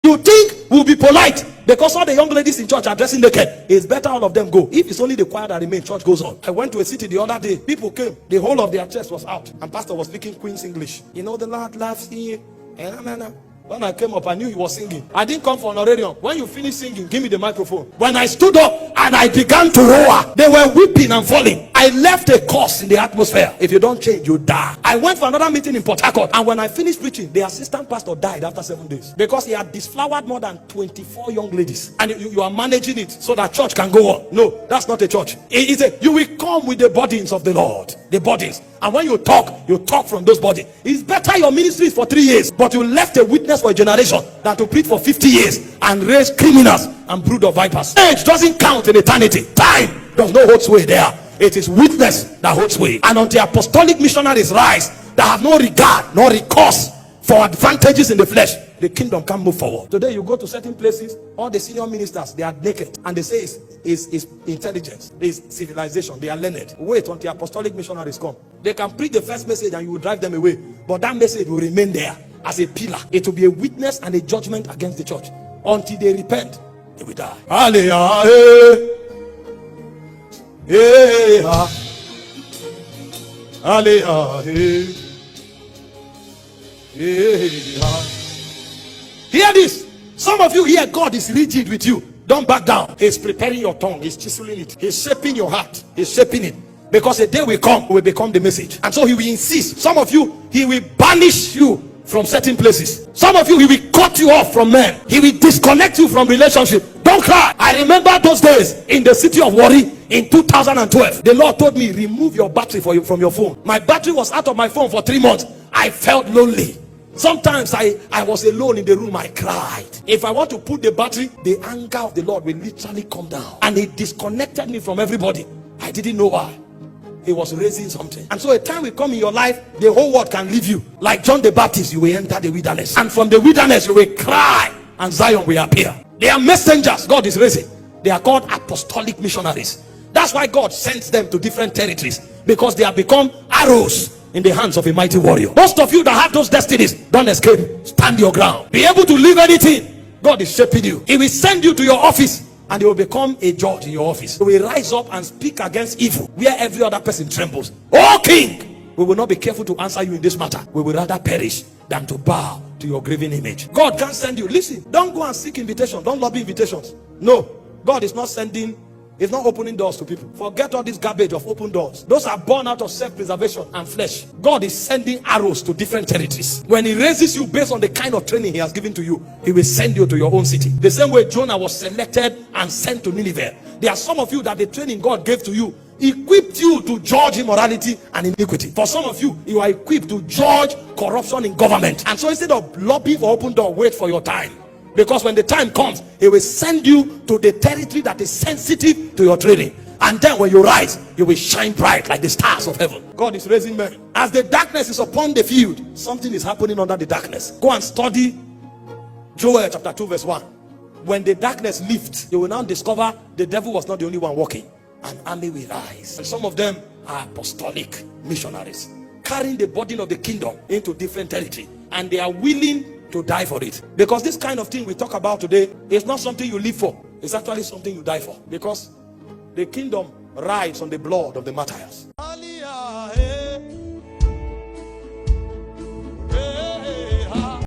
You think we'll be polite because all the young ladies in church are dressing naked? It's better all of them go. If it's only the choir that remains, church goes on. I went to a city the other day. People came. The whole of their chest was out. And pastor was speaking Queen's English. You know, the Lord loves you. When I came up, I knew he was singing. I didn't come for an honorarium. When you finish singing, give me the microphone. When I stood up and I began to roar, they were weeping and falling. I left a curse in the atmosphere. If you don't change, you die. I went for another meeting in Port Harcourt, and when I finished preaching, the assistant pastor died after 7 days because he had disflowered more than 24 young ladies. And you are managing it so that church can go on. No, that's not a church. It's you will come with the burdens of the Lord. The burdens. And when you talk from those bodies. It's better your ministry is for 3 years, but you left a witness for a generation than to preach for 50 years and raise criminals and brood of vipers. Age doesn't count in eternity. Time does not hold sway there. It is witness that holds sway. And until apostolic missionaries rise that have no regard nor recourse for advantages in the flesh, the kingdom can't move forward. Today you go to certain places, all the senior ministers, they are naked, and they say it's intelligence, it's civilization, they are learned. Wait until apostolic missionaries come. They can preach the first message and you will drive them away, but that message will remain there as a pillar. It will be a witness and a judgment against the church. Until they repent, they will die. Hallelujah. Hallelujah. Hear this. Some of you here, God is rigid with you. Don't back down. He's preparing your tongue. He's chiseling it. He's shaping your heart. He's shaping it. Because a day will come, will become the message. And so he will insist. Some of you, he will banish you from certain places. Some of you, he will cut you off from men. He will disconnect you from relationship. Don't cry. I remember those days in the city of Warri in 2012. The Lord told me, remove your battery from your phone. My battery was out of my phone for 3 months. I felt lonely. Sometimes I was alone in the room. I cried. If I want to put the battery, the anger of the Lord will literally come down, and it disconnected me from everybody. I didn't know why. He was raising something. And so a time will come in your life, the whole world can leave you. Like John the Baptist, you will enter the wilderness, and from the wilderness you will cry, and Zion will appear. They are messengers God is raising. They are called apostolic missionaries. That's why God sends them to different territories, because they have become arrows in the hands of a mighty warrior. Most of you that have those destinies, don't escape. Stand your ground. Be able to live anything. God is shaping you. He will send you to your office, and you will become a judge in your office. You will rise up and speak against evil where every other person trembles. Oh King, we will not be careful to answer you in this matter. We will rather perish than to bow to your graven image. God can't send you. Listen, don't go and seek invitation. Don't lobby invitations. No, God is not sending. It's not opening doors to people. Forget all this garbage of open doors. Those are born out of self-preservation and flesh. God is sending arrows to different territories. When he raises you based on the kind of training he has given to you, he will send you to your own city. The same way Jonah was selected and sent to Nineveh. There are some of you that the training God gave to you equipped you to judge immorality and iniquity. For some of you, you are equipped to judge corruption in government. And so instead of lobbying for open door, wait for your time. Because when the time comes, he will send you to the territory that is sensitive to your training. And then when you rise, you will shine bright like the stars of heaven. God is raising men. As the darkness is upon the field, something is happening under the darkness. Go and study Joel chapter 2 verse 1. When the darkness lifts, you will now discover the devil was not the only one walking. An army will rise. And some of them are apostolic missionaries, carrying the burden of the kingdom into different territory. And they are willing to die for it. Because this kind of thing we talk about today is not something you live for. It's actually something you die for. Because the kingdom rides on the blood of the martyrs.